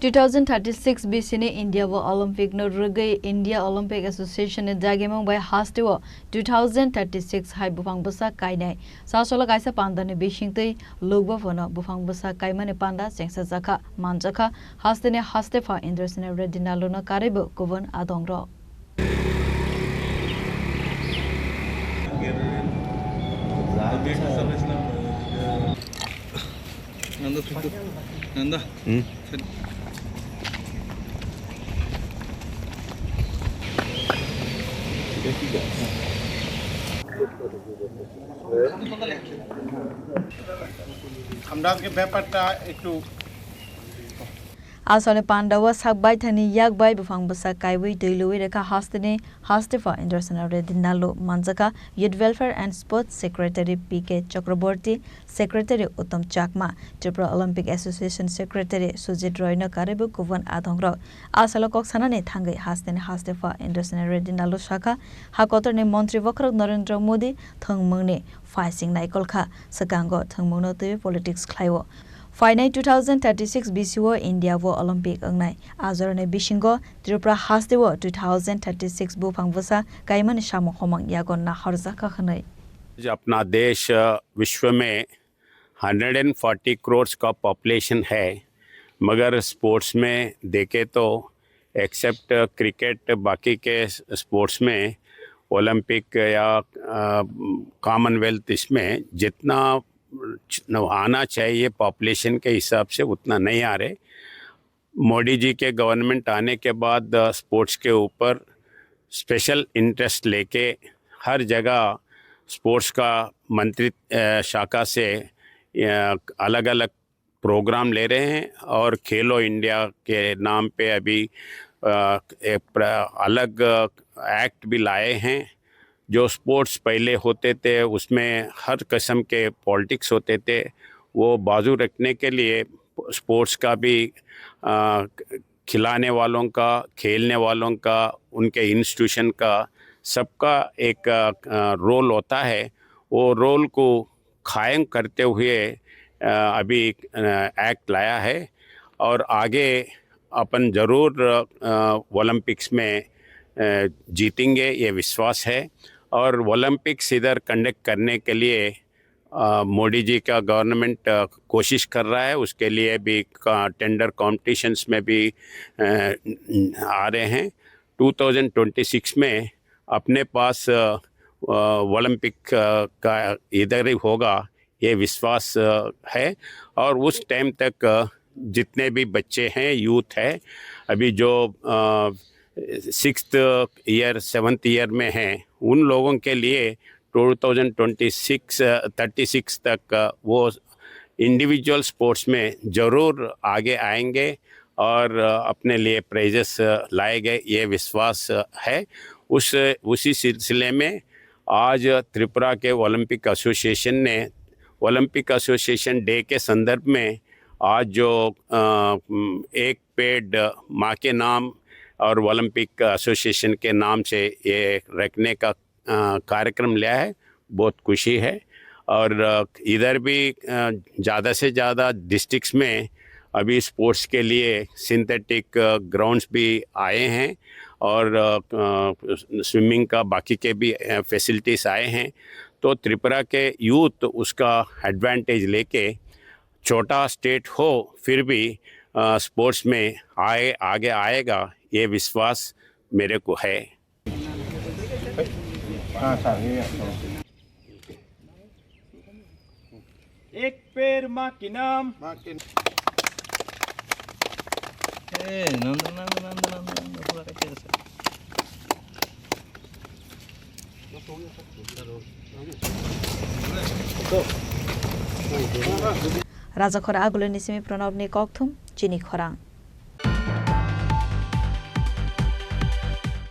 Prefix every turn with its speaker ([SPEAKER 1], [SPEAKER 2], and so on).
[SPEAKER 1] 2036 BC India wo Olympic no rugai India Olympic Association ne dagemong by haste wo 2036 hai bufang busa kainai sa sola kaisa panda ne bishingtei logba fono bufang busa kaimane panda sengsa jaka manjaka haste ne haste fa Indrasena Redinalo na karebo kovan adongro
[SPEAKER 2] Nanda.
[SPEAKER 3] আমরা के ব্যাপারটা একটু
[SPEAKER 1] Asone Pandawa Sakbai Thani Yakbai Bufang Busa Kaiwi Deilui Reka Hastene Hastefa Indrasena Redinalo Manjaka Youth Welfare and Sports Secretary PK Chakraborty Secretary Uttam Chakma Tripura Olympic Association Secretary Sujit Roy na Karibu Kuvan Adhongro Asalo Koksanane Thangai Hastene Hastefa Indrasena Redinalo Shaka Hakotor ne Montri Vakrok Narendra Modi Thangmungne Faising Naikolkha Sakango Thangmungno Te Politics Klaiwo Final 2036 BCO India wo Olympic angnai azorne bishingo Tripura haste wo 2036 bufang busa kaiman shamo homang yagon na harza ka khanai
[SPEAKER 4] अपना देश विश्व में 140 करोड़ का population है मगर sports में देखे तो एक्सेप्ट क्रिकेट बाकी के स्पोर्ट्स में ओलंपिक या कॉमनवेल्थ इसमें जितना आना चाहिए पॉपुलेशन के हिसाब से उतना नहीं आ रहे। मोदी जी के गवर्नमेंट आने के बाद स्पोर्ट्स के ऊपर स्पेशल इंटरेस्ट लेके हर जगह स्पोर्ट्स का मंत्री शाखा से अलग अलग प्रोग्राम ले रहे हैं और खेलो इंडिया के नाम पे अभी एक अलग एक्ट भी लाए हैं। जो स्पोर्ट्स पहले होते थे उसमें हर किस्म के पॉलिटिक्स होते थे, वो बाजू रखने के लिए स्पोर्ट्स का भी खिलाने वालों का, खेलने वालों का, उनके इंस्टीट्यूशन का सबका एक रोल होता है। वो रोल को कायम करते हुए अभी एक्ट लाया है और आगे अपन ज़रूर ओलंपिक्स में जीतेंगे ये विश्वास है। और ओलंपिक्स इधर कंडक्ट करने के लिए मोदी जी का गवर्नमेंट कोशिश कर रहा है, उसके लिए भी टेंडर कॉम्पिटिशन्स में भी आ रहे हैं। 2026 में अपने पास ओलंपिक का इधर ही होगा ये विश्वास है। और उस टाइम तक जितने भी बच्चे हैं, यूथ है, अभी जो 6th ईयर 7th ईयर में हैं, उन लोगों के लिए 2036 तक वो इंडिविजुअल स्पोर्ट्स में ज़रूर आगे आएंगे और अपने लिए प्राइजेस लाएंगे ये विश्वास है। उसी सिलसिले में आज त्रिपुरा के ओलंपिक एसोसिएशन ने ओलंपिक एसोसिएशन डे के संदर्भ में आज जो एक पेड़ माँ के नाम और ओलंपिक एसोसिएशन के नाम से ये रखने का कार्यक्रम लिया है, बहुत खुशी है। और इधर भी ज़्यादा से ज़्यादा डिस्ट्रिक्ट्स में अभी स्पोर्ट्स के लिए सिंथेटिक ग्राउंड्स भी आए हैं और स्विमिंग का बाकी के भी फैसिलिटीज़ आए हैं। तो त्रिपुरा के यूथ उसका एडवांटेज लेके छोटा स्टेट हो फिर भी स्पोर्ट्स में आगे आएगा ये विश्वास मेरे को है।
[SPEAKER 3] एक पेड़ माँ के नाम
[SPEAKER 1] Raja Khora Agulani Simi Pranab ni Kokthum Chini Khorang